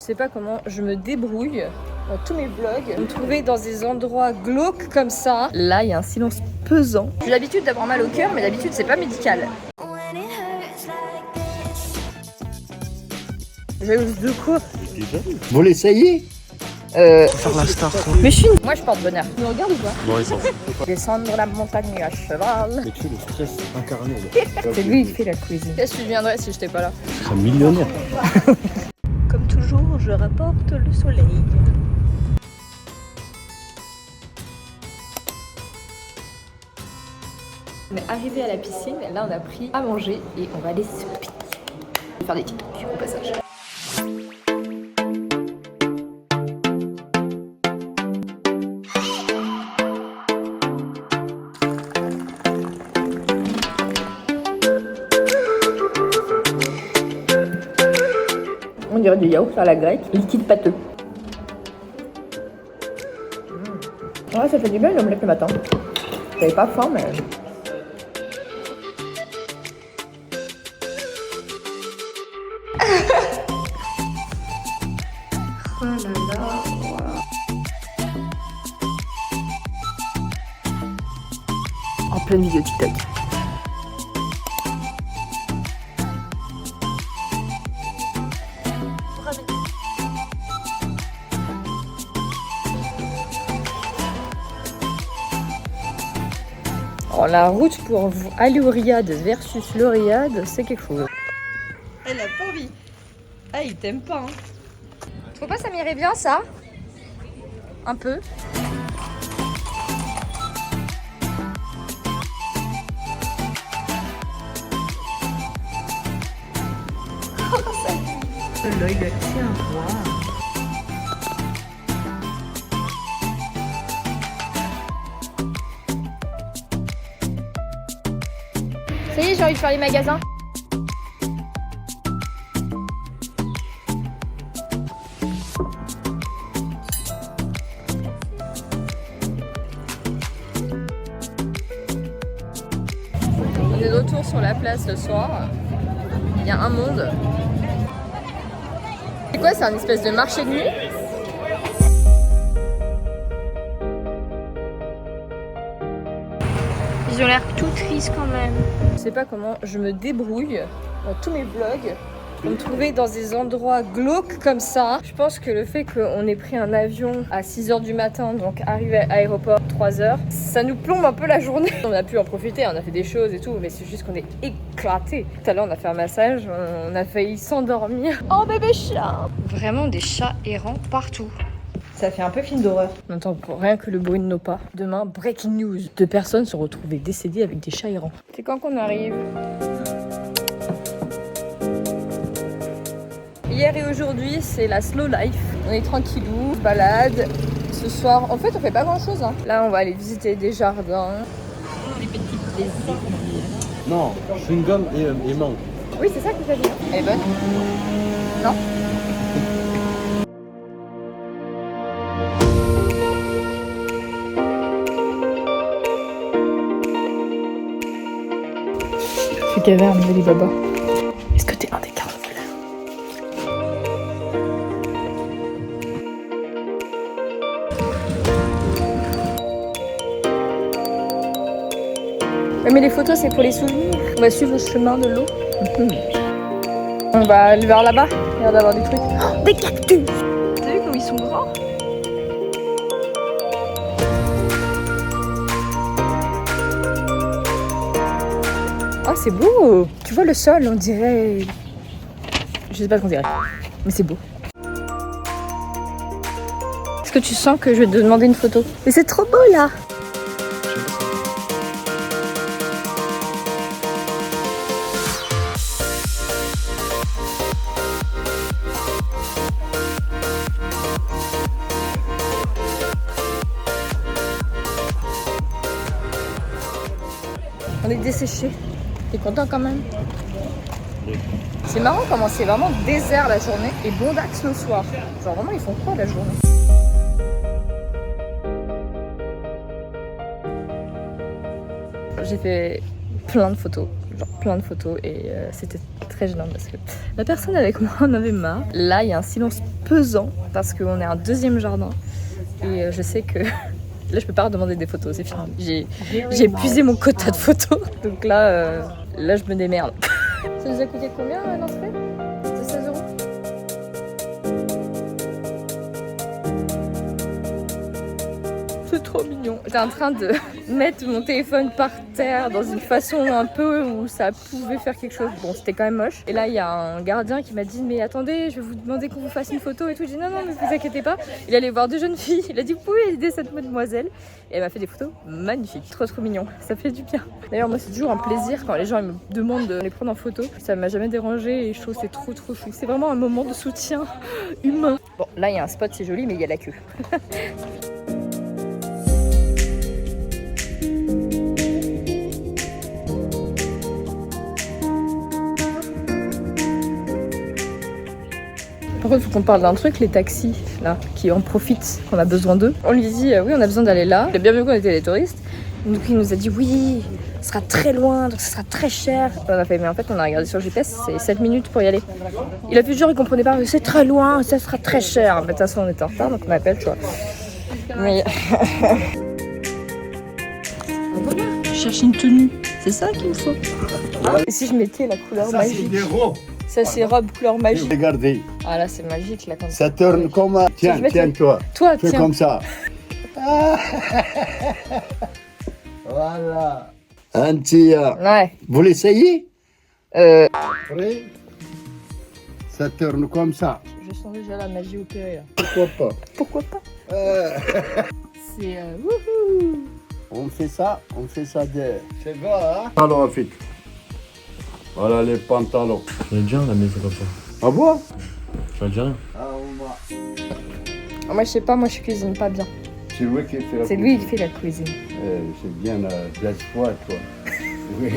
sais pas comment je me débrouille dans tous mes vlogs. Me trouver dans des endroits glauques comme ça. Là, il y a un silence pesant. J'ai l'habitude d'avoir mal au cœur, mais d'habitude, c'est pas médical. Jalouse de quoi? Vous l'essayez? Faire la star quoi. Mais je suis... Moi, je porte bonheur. Tu me regardes ou pas? Non, ils sont. Descendre la montagne à cheval. Mais tu sais, le stress incarné. C'est lui qui fait la cuisine. Qu'est-ce que tu deviendrais si j'étais pas là? Tu seras millionnaire. Comme toujours, je rapporte le soleil. On est arrivé à la piscine, là on a pris à manger et on va aller se piquer. On va faire des TikTok au passage. On dirait du yaourt à la grecque, liquide pâteux. Ouais, ça fait du bien l'omelette le matin. J'avais pas faim, mais... Oh là là, en pleine vidéo TikTok. Alors, la route pour aller au Riad versus le Riad, c'est quelque chose. Elle a pas envie. Ah, il t'aime pas, hein. Faut pas, ça m'irait bien, ça? Un peu. L'œil de tien, wow. Ça y est, j'ai envie de faire les magasins. On est de retour sur la place le soir. Il y a un monde. C'est quoi? C'est un espèce de marché de nuit? Ils ont l'air tout tristes quand même. Je sais pas comment je me débrouille dans tous mes vlogs pour me trouver dans des endroits glauques comme ça. Je pense que le fait qu'on ait pris un avion à 6h du matin, donc arrivé à l'aéroport 3h, ça nous plombe un peu la journée. On a pu en profiter, on a fait des choses et tout, mais c'est juste qu'on est éclatés. Tout à l'heure on a fait un massage, on a failli s'endormir. Oh bébé chat! Vraiment des chats errants partout. Ça fait un peu film d'horreur. On entend rien que le bruit de nos pas. Demain, breaking news. 2 personnes sont retrouvées décédées avec des chats errants. C'est quand qu'on arrive? Hier et aujourd'hui, c'est la slow life. On est tranquillou, on se balade. Ce soir, en fait, on fait pas grand chose. Hein. Là, on va aller visiter des jardins. Des petits plaisirs. Non, chewing-gum et mangue. Oui, c'est ça que j'ai dit. Elle est bonne? Non? Caverne d'Alibaba. Est-ce que t'es un des 40 voleurs? Ouais, mais les photos c'est pour les souvenirs. On va suivre le chemin de l'eau. On va aller vers là-bas. Il y a l'air d'avoir des trucs. Oh, des cactus! T'as vu comme ils sont grands? Oh, c'est beau! Tu vois le sol, on dirait... Je sais pas ce qu'on dirait, mais c'est beau. Est-ce que tu sens que je vais te demander une photo? Mais c'est trop beau là! On est desséché. T'es content quand même? C'est marrant comment c'est vraiment désert la journée et bondax le soir. Genre vraiment ils font quoi la journée? J'ai fait plein de photos, genre plein de photos et c'était très gênant parce que la personne avec moi en avait marre. Là, il y a un silence pesant parce qu'on est un deuxième jardin et je sais que là, je peux pas redemander des photos, c'est fini. J'ai épuisé mon quota de photos, donc là, je me démerde. Ça nous a coûté combien l'entrée? C'était 16 €. C'est trop mignon. J'étais en train de mettre mon téléphone par terre dans une façon un peu où ça pouvait faire quelque chose. Bon, c'était quand même moche. Et là, il y a un gardien qui m'a dit mais attendez, je vais vous demander qu'on vous fasse une photo et tout. J'ai dit non, mais vous inquiétez pas. Il allait voir deux jeunes filles. Il a dit vous pouvez aider cette mademoiselle. Et elle m'a fait des photos magnifiques. Trop mignon. Ça fait du bien. D'ailleurs, moi, c'est toujours un plaisir quand les gens me demandent de les prendre en photo. Ça m'a jamais dérangé et je trouve que c'est trop chou. C'est vraiment un moment de soutien humain. Bon, là, il y a un spot, c'est joli, mais il y a la queue. Par contre, il faut qu'on parle d'un truc, les taxis, là, qui en profitent, qu'on a besoin d'eux. On lui dit, oui, on a besoin d'aller là. Il a bien vu qu'on était des touristes. Donc il nous a dit, oui, ce sera très loin, donc ce sera très cher. On a fait, mais en fait, on a regardé sur le GPS, c'est 7 minutes pour y aller. Il a fait genre, il comprenait pas, c'est très loin, ça sera très cher. Mais de toute façon, on était en retard, donc on appelle, tu vois. Mais... Voilà, je cherche une tenue, c'est ça qu'il me faut. Et si je mettais la couleur magique? Ça, c'est robe couleur magique. Regardez, Ah là, c'est magique, là, comme ça. ça tourne comme un... Tiens, Je vais te- tiens-toi. Toi, Fais tiens. comme ça. Voilà. Antia, Ouais. vous l'essayez? Prêt? Ça tourne comme ça. Je sens déjà la magie opérée, là. Pourquoi pas? Pourquoi pas? C'est wouhou. On fait ça de... C'est bon, hein? Pantalon à fit. Voilà les pantalons. On est bien à la maison comme ça. Ah bon? Tu vas dire rien. Ah, on va. Moi, je sais pas, moi, je cuisine pas bien. C'est lui qui fait la C'est lui qui fait la cuisine. C'est bien la foi, toi. Oui.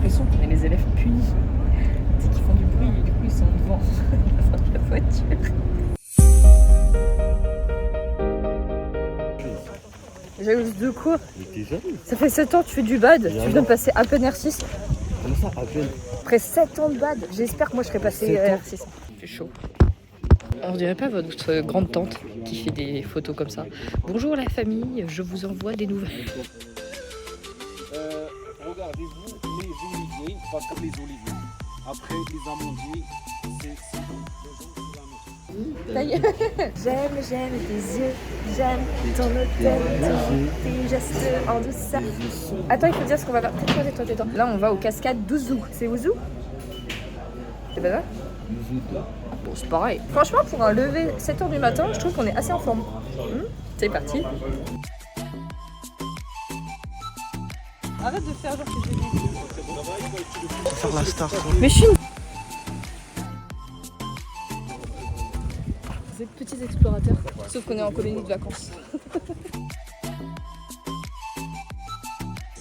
Le son qu'on met les élèves punis. C'est qu'ils font du bruit et du coup, ils sont devant la voiture. Jalouse de quoi? Ça fait 7 ans que tu fais du bad, tu viens de passer à peine R6. Comment ça, à peine? Après 7 ans de bad, j'espère que moi je serais passé R6. C'est chaud. On dirait pas votre grande tante qui fait des photos comme ça. Bonjour la famille, je vous envoie des nouvelles. Regardez-vous les oliviers, parce que les oliviers, après les amandiers, c'est Ça y est. J'aime tes yeux, j'aime ton hôtel, tes gestes en douceur. Attends, il faut dire ce qu'on va faire. Tais-toi. Là, on va aux cascades d'Ouzou. C'est Ouzou? C'est pas ça? Bon, c'est pareil. Franchement, pour un lever 7h du matin, je trouve qu'on est assez en forme. C'est parti. Arrête de faire genre que j'ai dit. Faire la star. Mais je suis une... Vous êtes petits explorateurs, sauf qu'on est en colonie de vacances.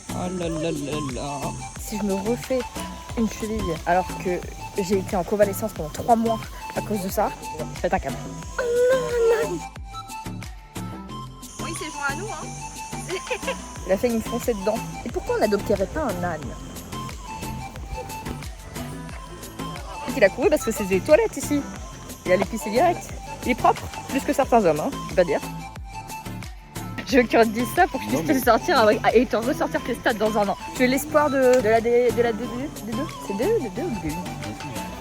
Oh là là là là. Si je me refais une cheville alors que j'ai été en convalescence pendant 3 mois à cause de ça, je vais être un câble. Oh non, non. Oui, c'est joint à nous, hein. Il a failli me foncer dedans. Et pourquoi on n'adopterait pas un âne? Il a couru parce que c'est des toilettes ici. Il a les pisser direct. Il est propre, plus que certains hommes, hein, je peux pas dire. Je veux que tu te dises ça pour que je puisse te le sortir et te ressortir tes stats dans un an. Tu es l'espoir de la D2? C'est D2 ou D1?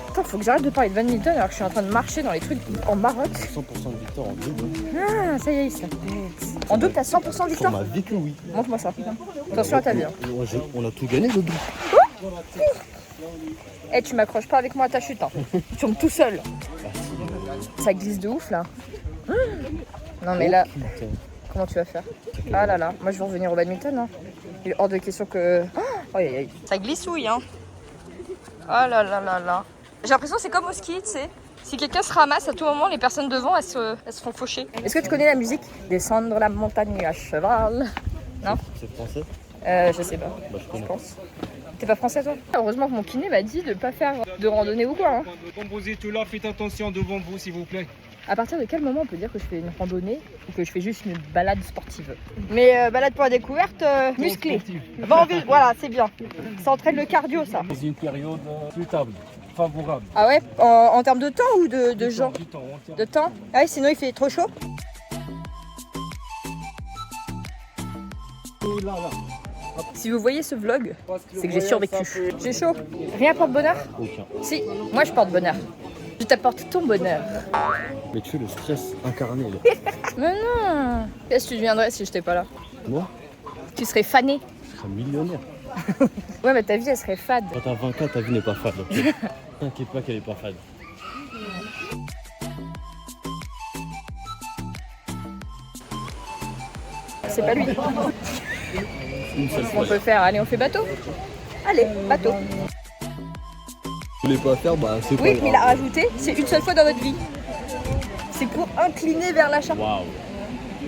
Attends, faut que j'arrête de parler de Van Milton alors que je suis en train de marcher dans les trucs en Maroc. 100% de victoire en double. Ah, ça y est, il se la pète. En double, t'as 100% de Sur victoire? ma vie que oui. Montre-moi ça. Attention à ta vie. Hein. On a tout gagné le double. Eh, tu m'accroches pas avec moi à ta chute. Hein. Tu tombes tout seul. Ça glisse de ouf là. Non mais là, comment tu vas faire? Ah là là, moi je veux revenir au badminton. Hein. Il est hors de question que... Oh, aïe, aïe. Ça glissouille hein. Oh là là là là. J'ai l'impression que c'est comme au ski, tu sais. Si quelqu'un se ramasse, à tout moment, les personnes devant, elles se font faucher. Est-ce que tu connais la musique? Descendre la montagne à cheval. Non? C'est français? Je sais pas. Bah, je pense. T'es pas français toi? Heureusement que mon kiné m'a dit de pas faire de randonnée ou quoi. Hein. Quand vous êtes là, faites attention devant vous, s'il vous plaît. À partir de quel moment on peut dire que je fais une randonnée ou que je fais juste une balade sportive? Mais balade pour la découverte musclée. Voilà, c'est bien. Ça entraîne le cardio, ça. C'est une période souhaitable, favorable. Ah ouais, en termes de temps ou de gens? Du temps, on tient. De temps? Ah oui, sinon il fait trop chaud. Et là. Si vous voyez ce vlog, Parce c'est que le j'ai survécu. voyage, ça J'ai chaud. Rien porte bonheur? Aucun. Si, moi je porte bonheur. Je t'apporte ton bonheur. Mais tu sais, le stress incarné là. Mais non. Qu'est-ce que tu deviendrais si j'étais pas là? Moi, Tu serais fané. je serais millionnaire. Ouais, mais ta vie elle serait fade. Quand t'as 20 ans, ta vie n'est pas fade. Ok. T'inquiète pas qu'elle est pas fade. C'est pas lui. Une seule On fois. peut faire, allez, on fait bateau. Allez, bateau. Je voulais pas faire, bah c'est Oui, pas mais il a grave. rajouté, c'est une seule fois dans votre vie. C'est pour incliner vers l'achat. Waouh.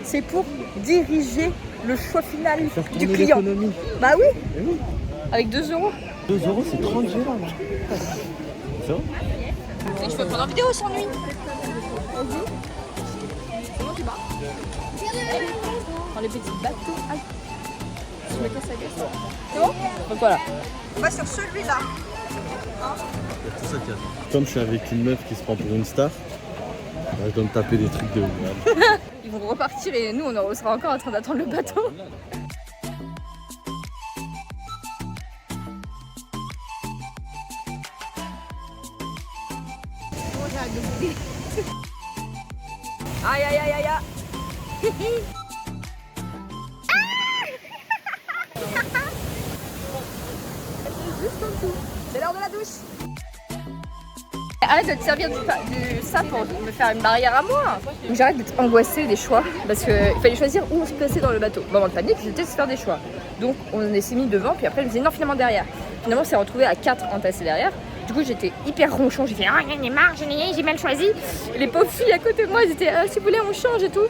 C'est pour diriger le choix final Faire du tourner client. l'économie. Bah oui, Eh oui. avec 2 euros. 2 euros, c'est 30 gérants là. Ça va? Et je peux prendre en vidéo sans nuit. Comment tu vas? Dans les petits bateaux. Aïe. Je me casse la gueule. C'est bon? Donc voilà. On va sur celui-là. Comme je suis avec une meuf qui se prend pour une star, bah, je dois me taper des trucs de ouf. Ils vont repartir et nous on sera encore en train d'attendre le bateau. Aïe aïe aïe aïe aïe. Hihi. Juste en dessous. C'est l'heure de la douche. Arrête de te servir ça pour me faire une barrière à moi. Donc j'arrête d'être angoissée des choix parce qu'il fallait choisir où se placer dans le bateau. Moment de panique, j'étais de se faire des choix. Donc on s'est mis devant, puis après je me disais non, finalement derrière. Finalement on s'est retrouvé à 4 entassés derrière. Du coup j'étais hyper ronchon, j'ai fait ah j'en ai marre, j'ai mal choisi. Et les pauvres filles à côté de moi, elles étaient ah, si vous voulez on change et tout.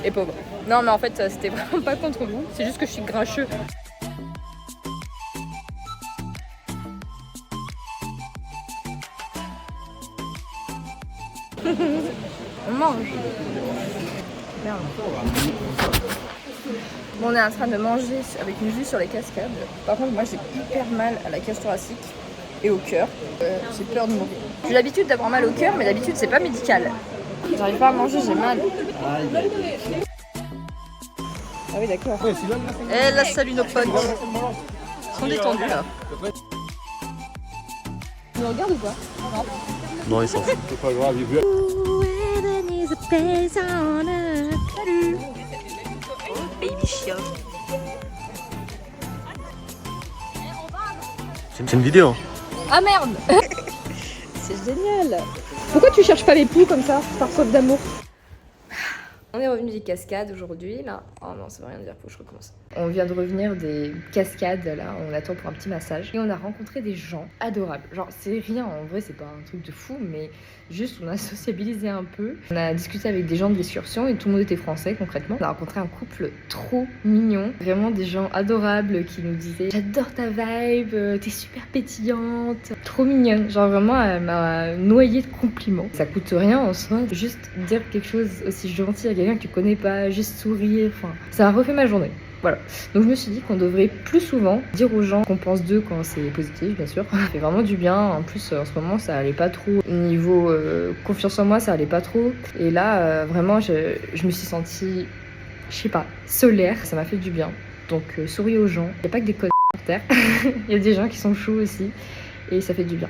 Les pauvres. Non mais en fait c'était vraiment pas contre vous, c'est juste que je suis grincheux. On mange. Merde. Bon, on est en train de manger avec une vue sur les cascades. Par contre, moi j'ai hyper mal à la cage thoracique et au cœur. J'ai peur de mourir. J'ai l'habitude d'avoir mal au cœur, mais d'habitude c'est pas médical. J'arrive pas à manger, j'ai mal. Ah oui, d'accord. Eh là, salut nos potes. Ils sont détendus là. Tu me regardes ou pas? Non. Non, ils s'en foutent. C'est pas grave, il veut. Salut. Baby chien. C'est une vidéo. Ah merde. C'est génial. Pourquoi tu cherches pas les poux comme ça, par soif d'amour? On est revenu des cascades aujourd'hui, là. Oh non, ça veut rien dire, faut que je recommence. On vient de revenir des cascades, là, on attend pour un petit massage. Et on a rencontré des gens adorables. Genre, c'est rien, en vrai, c'est pas un truc de fou, mais juste, on a sociabilisé un peu. On a discuté avec des gens de l'excursion et tout le monde était français, concrètement. On a rencontré un couple trop mignon. Vraiment des gens adorables qui nous disaient « J'adore ta vibe, t'es super pétillante. » Trop mignonne. Genre, vraiment, elle m'a noyée de compliments. Ça coûte rien en soi, juste dire quelque chose aussi gentil à quelqu'un que tu connais pas, juste sourire, enfin, ça a refait ma journée. Voilà. Donc je me suis dit qu'on devrait plus souvent dire aux gens qu'on pense d'eux quand c'est positif, bien sûr. Ça fait vraiment du bien. En plus, en ce moment, ça allait pas trop. Niveau confiance en moi, ça allait pas trop. Et là, vraiment, je me suis sentie, je sais pas, solaire. Ça m'a fait du bien. Donc souriez aux gens. Il n'y a pas que des codes sur terre. Il y a des gens qui sont chauds aussi. Et ça fait du bien.